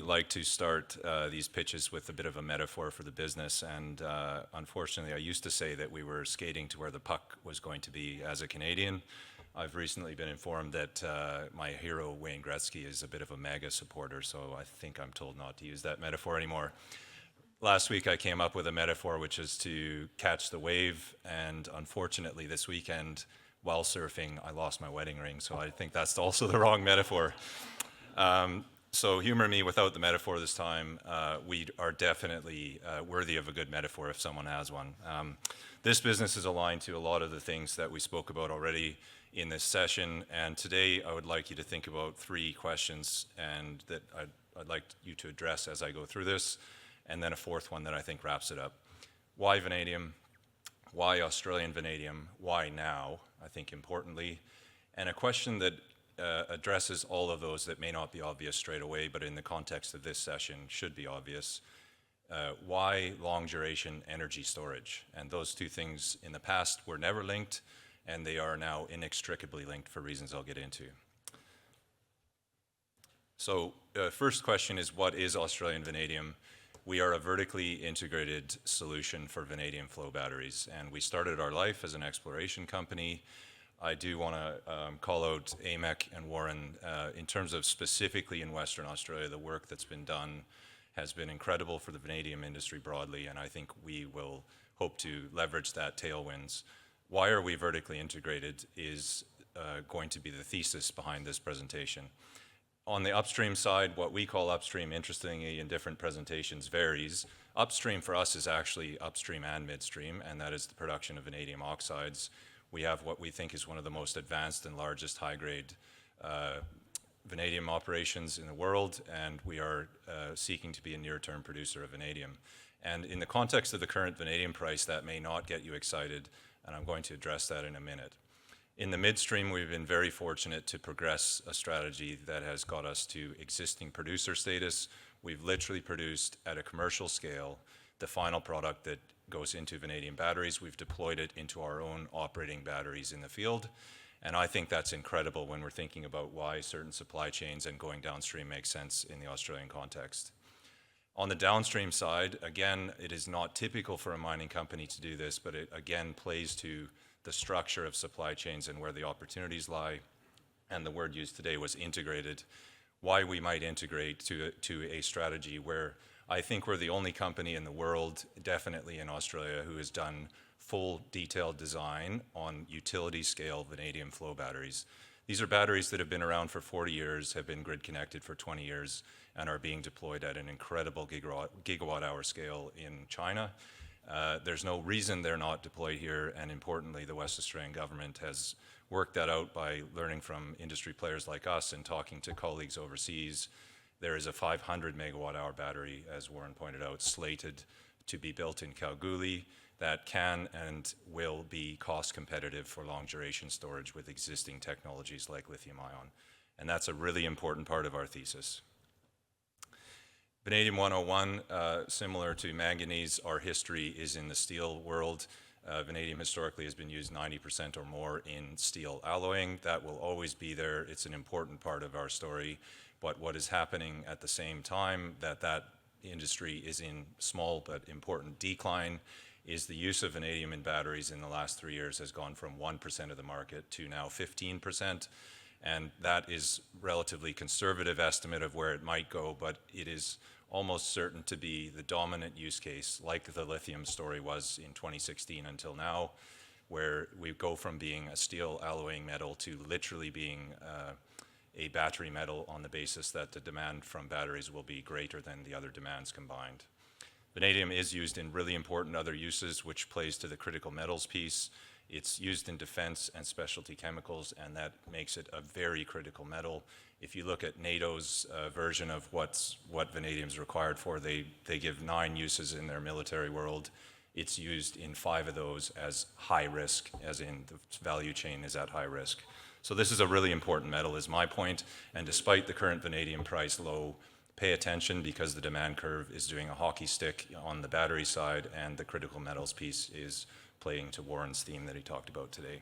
like to start these pitches with a bit of a metaphor for the business, and unfortunately I used to say that we were skating to where the puck was going to be as a Canadian. I've recently been informed that my hero Wayne Gretzky is a bit of a MAGA supporter, so I think I'm told not to use that metaphor anymore. Last week I came up with a metaphor which is to catch the wave, and unfortunately this weekend while surfing I lost my wedding ring, so I think that's also the wrong metaphor. So humor me without the metaphor this time. We are definitely worthy of a good metaphor if someone has one. This business is aligned to a lot of the things that we spoke about already in this session, and today I would like you to think about 3 questions and that I'd like you to address as I go through this, and then a 4th one that I think wraps it up. Why vanadium? Why Australian vanadium? Why now? I think importantly. And a question that addresses all of those that may not be obvious straight away, but in the context of this session should be obvious. Why long duration energy storage? And those 2 things in the past were never linked, and they are now inextricably linked for reasons I'll get into. So first question is, what is Australian vanadium? We are a vertically integrated solution for vanadium flow batteries, and we started our life as an exploration company. I do want to call out AMEC and Warren. In terms of specifically in Western Australia, the work that's been done has been incredible for the vanadium industry broadly, and I think we will hope to leverage that tailwinds. Why are we vertically integrated is going to be the thesis behind this presentation. On the upstream side, what we call upstream, interestingly in different presentations, varies. Upstream for us is actually upstream and midstream, and that is the production of vanadium oxides. We have what we think is one of the most advanced and largest high-grade vanadium operations in the world, and we are seeking to be a near-term producer of vanadium. And in the context of the current vanadium price, that may not get you excited, and I'm going to address that in a minute. In the midstream, we've been very fortunate to progress a strategy that has got us to existing producer status. We've literally produced at a commercial scale the final product that goes into vanadium batteries. We've deployed it into our own operating batteries in the field, and I think that's incredible when we're thinking about why certain supply chains and going downstream makes sense in the Australian context. On the downstream side, again, it is not typical for a mining company to do this, but it again plays to the structure of supply chains and where the opportunities lie, and the word used today was integrated. Why we might integrate to a strategy where I think we're the only company in the world, definitely in Australia, who has done full detailed design on utility scale vanadium flow batteries. These are batteries that have been around for 40 years, have been grid connected for 20 years, and are being deployed at an incredible gigawatt hour scale in China. There's no reason they're not deployed here, and importantly, the West Australian government has worked that out by learning from industry players like us and talking to colleagues overseas. There is a 500 megawatt hour battery, as Warren pointed out, slated to be built in Kalgoorlie that can and will be cost competitive for long duration storage with existing technologies like lithium ion. And that's a really important part of our thesis. Vanadium 101, similar to manganese, our history is in the steel world. Vanadium historically has been used 90% or more in steel alloying. That will always be there. It's an important part of our story. But what is happening at the same time that industry is in small but important decline is the use of vanadium in batteries in the last 3 years has gone from 1% of the market to now 15%. And that is relatively conservative estimate of where it might go, but it is almost certain to be the dominant use case, like the lithium story was in 2016 until now, where we go from being a steel alloying metal to literally being a battery metal on the basis that the demand from batteries will be greater than the other demands combined. Vanadium is used in really important other uses, which plays to the critical metals piece. It's used in defense and specialty chemicals, and that makes it a very critical metal. If you look at NATO's version of what vanadium is required for, they give 9 uses in their military world. It's used in 5 of those as high risk, as in the value chain is at high risk. So this is a really important metal, is my point, and despite the current vanadium price low, pay attention because the demand curve is doing a hockey stick on the battery side, and the critical metals piece is playing to Warren's theme that he talked about today.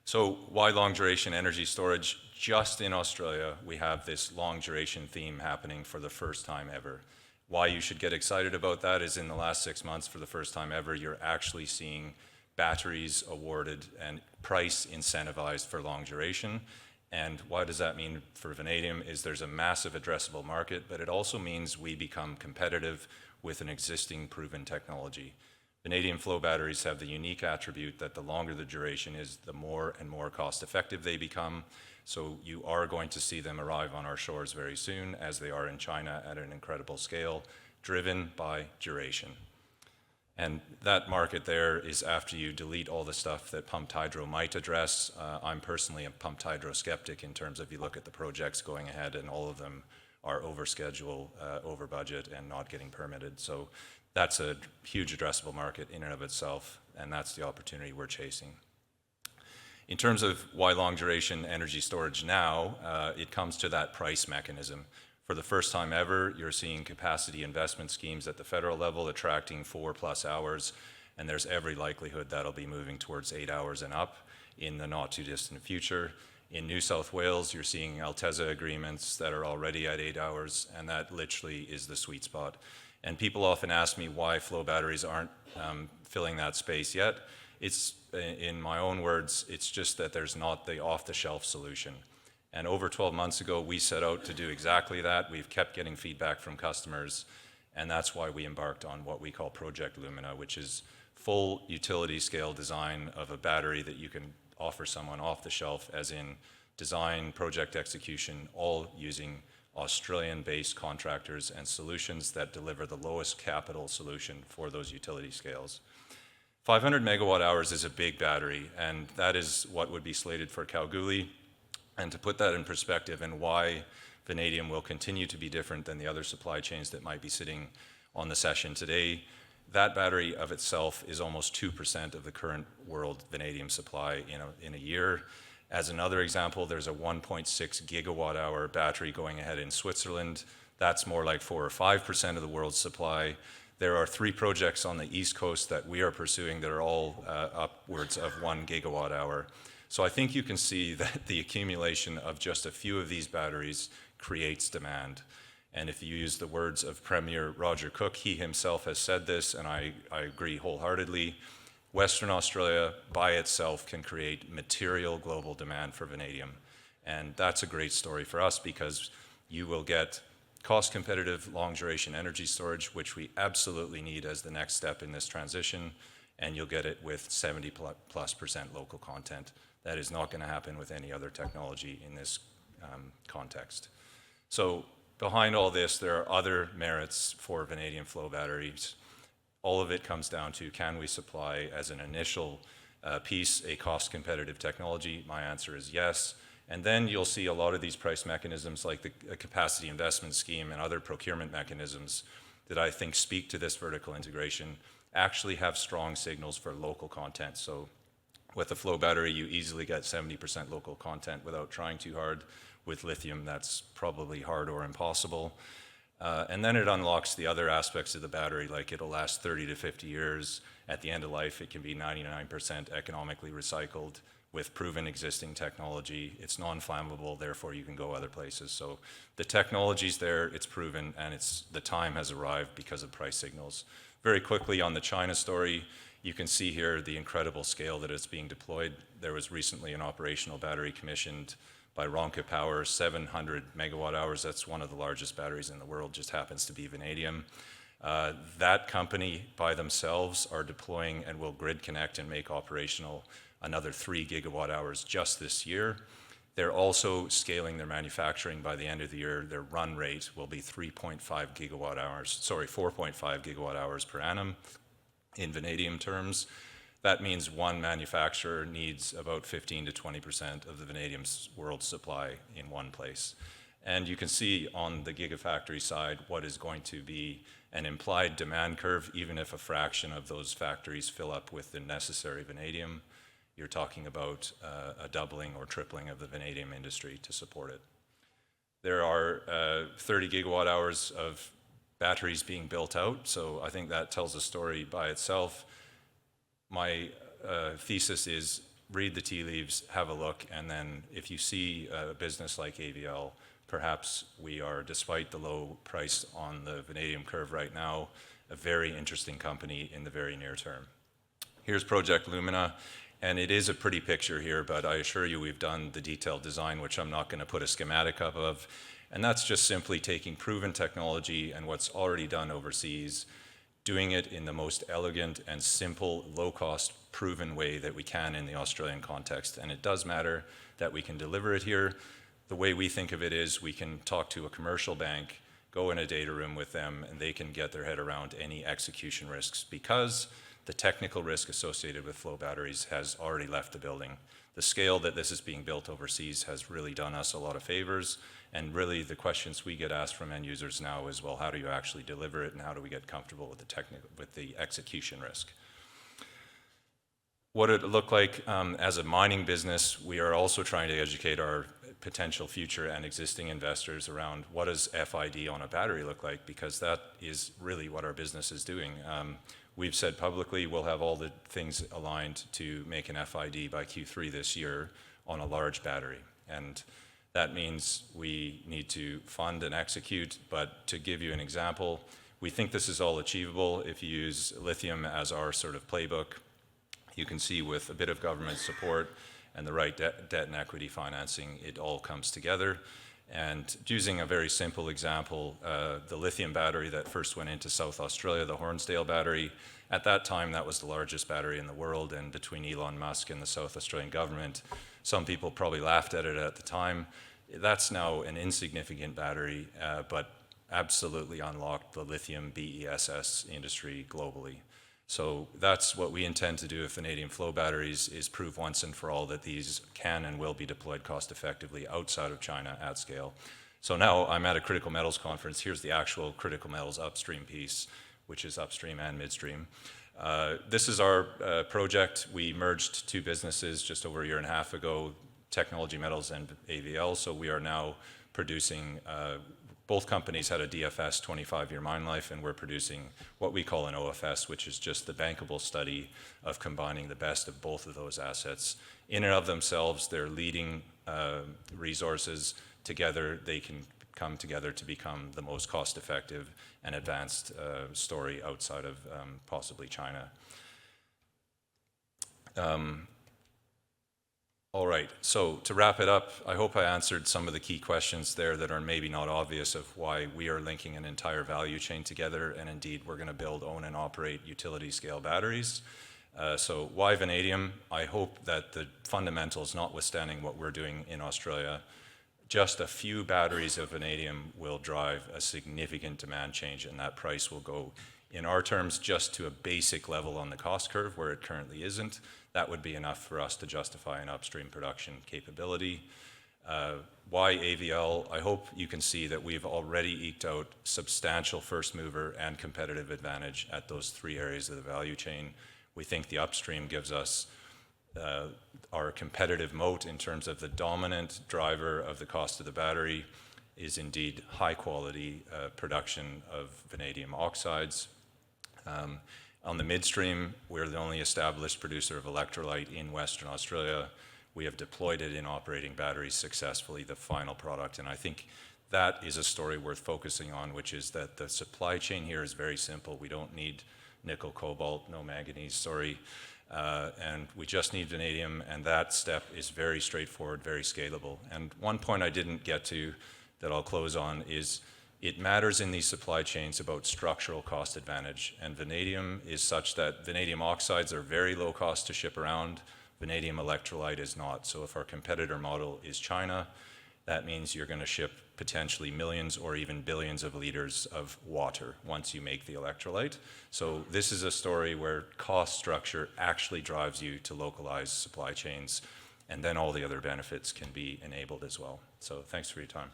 So why long duration energy storage? Just in Australia, we have this long duration theme happening for the first time ever. Why you should get excited about that is in the last 6 months, for the first time ever, you're actually seeing batteries awarded and price incentivized for long duration. And what does that mean for vanadium is there's a massive addressable market, but it also means we become competitive with an existing proven technology. Vanadium flow batteries have the unique attribute that the longer the duration is, the more and more cost effective they become. So you are going to see them arrive on our shores very soon, as they are in China at an incredible scale, driven by duration. And that market there is after you delete all the stuff that pumped hydro might address. I'm personally a pumped hydro skeptic in terms of you look at the projects going ahead and all of them are over schedule, over budget, and not getting permitted. So that's a huge addressable market in and of itself, and that's the opportunity we're chasing. In terms of why long duration energy storage now, it comes to that price mechanism. For the first time ever, you're seeing capacity investment schemes at the federal level attracting 4+ hours, and there's every likelihood that'll be moving towards 8 hours and up in the not too distant future. In New South Wales, you're seeing Alteza agreements that are already at 8 hours, and that literally is the sweet spot. And people often ask me why flow batteries aren't filling that space yet. It's, in my own words, it's just that there's not the off-the-shelf solution. And over 12 months ago, we set out to do exactly that. We've kept getting feedback from customers, and that's why we embarked on what we call Project Lumina, which is full utility scale design of a battery that you can offer someone off the shelf, as in design, project execution, all using Australian-based contractors and solutions that deliver the lowest capital solution for those utility scales. 500 megawatt hours is a big battery, and that is what would be slated for Kalgoorlie. And to put that in perspective and why vanadium will continue to be different than the other supply chains that might be sitting on the session today, that battery of itself is almost 2% of the current world vanadium supply in a year. As another example, there's a 1.6 gigawatt hour battery going ahead in Switzerland. That's more like 4 or 5% of the world's supply. There are 3 projects on the East Coast that we are pursuing that are all upwards of 1 gigawatt hour. So I think you can see that the accumulation of just a few of these batteries creates demand. And if you use the words of Premier Roger Cook, he himself has said this, and I agree wholeheartedly, Western Australia by itself can create material global demand for vanadium. And that's a great story for us because you will get cost competitive long duration energy storage, which we absolutely need as the next step in this transition, and you'll get it with 70+% local content. That is not going to happen with any other technology in this context. So behind all this, there are other merits for vanadium flow batteries. All of it comes down to, can we supply as an initial piece a cost competitive technology? My answer is yes. And then you'll see a lot of these price mechanisms like the capacity investment scheme and other procurement mechanisms that I think speak to this vertical integration actually have strong signals for local content. So with a flow battery, you easily get 70% local content without trying too hard. With lithium, that's probably hard or impossible. And then it unlocks the other aspects of the battery, like it'll last 30 to 50 years. At the end of life, it can be 99% economically recycled with proven existing technology. It's non-flammable, therefore you can go other places. So the technology's there, it's proven, and the time has arrived because of price signals. Very quickly on the China story, you can see here the incredible scale that it's being deployed. There was recently an operational battery commissioned by Ronca Power, 700 megawatt hours. That's one of the largest batteries in the world, just happens to be vanadium. That company by themselves are deploying and will grid connect and make operational another 3 gigawatt hours just this year. They're also scaling their manufacturing by the end of the year. Their run rate will be 4.5 gigawatt hours per annum in vanadium terms. That means one manufacturer needs about 15 to 20% of the vanadium's world supply in one place. And you can see on the gigafactory side what is going to be an implied demand curve, even if a fraction of those factories fill up with the necessary vanadium. You're talking about a doubling or tripling of the vanadium industry to support it. There are 30 gigawatt hours of batteries being built out, so I think that tells a story by itself. My thesis is read the tea leaves, have a look, and then if you see a business like AVL, perhaps we are, despite the low price on the vanadium curve right now, a very interesting company in the very near term. Here's Project Lumina, and it is a pretty picture here, but I assure you we've done the detailed design, which I'm not going to put a schematic up of, and that's just simply taking proven technology and what's already done overseas, doing it in the most elegant and simple, low-cost, proven way that we can in the Australian context. And it does matter that we can deliver it here. The way we think of it is we can talk to a commercial bank, go in a data room with them, and they can get their head around any execution risks because the technical risk associated with flow batteries has already left the building. The scale that this is being built overseas has really done us a lot of favors, and really the questions we get asked from end users now is, well, how do you actually deliver it, and how do we get comfortable with the execution risk? What it looked like as a mining business, we are also trying to educate our potential future and existing investors around what does FID on a battery look like, because that is really what our business is doing. We've said publicly we'll have all the things aligned to make an FID by Q3 this year on a large battery. And that means we need to fund and execute, but to give you an example, we think this is all achievable if you use lithium as our sort of playbook. You can see with a bit of government support and the right debt and equity financing, it all comes together. And using a very simple example, the lithium battery that first went into South Australia, the Hornsdale battery, at that time that was the largest battery in the world, and between Elon Musk and the South Australian government, some people probably laughed at it at the time. That's now an insignificant battery, but absolutely unlocked the lithium BESS industry globally. So that's what we intend to do with vanadium flow batteries, is prove once and for all that these can and will be deployed cost effectively outside of China at scale. So now I'm at a critical metals conference. Here's the actual critical metals upstream piece, which is upstream and midstream. This is our project. We merged two businesses just over a year and a half ago, Technology Metals and AVL. So we are now producing both companies had a DFS 25-year mine life, and we're producing what we call an OFS, which is just the bankable study of combining the best of both of those assets. In and of themselves, they're leading resources. Together, they can come together to become the most cost-effective and advanced story outside of possibly China. All right, so to wrap it up, I hope I answered some of the key questions there that are maybe not obvious of why we are linking an entire value chain together, and indeed we're going to build, own, and operate utility-scale batteries. So why vanadium? I hope that the fundamentals, notwithstanding what we're doing in Australia, just a few batteries of vanadium will drive a significant demand change, and that price will go, in our terms, just to a basic level on the cost curve where it currently isn't. That would be enough for us to justify an upstream production capability. Why AVL? I hope you can see that we've already eked out substantial first mover and competitive advantage at those three areas of the value chain. We think the upstream gives us our competitive moat in terms of the dominant driver of the cost of the battery is indeed high quality production of vanadium oxides. On the midstream, we're the only established producer of electrolyte in Western Australia. We have deployed it in operating batteries successfully, the final product, and I think that is a story worth focusing on, which is that the supply chain here is very simple. We don't need nickel, cobalt, no manganese, sorry, and we just need vanadium, and that step is very straightforward, very scalable. And one point I didn't get to that I'll close on is it matters in these supply chains about structural cost advantage, and vanadium is such that vanadium oxides are very low cost to ship around. Vanadium electrolyte is not. So if our competitor model is China, that means you're going to ship potentially millions or even billions of liters of water once you make the electrolyte. So this is a story where cost structure actually drives you to localize supply chains, and then all the other benefits can be enabled as well. So thanks for your time.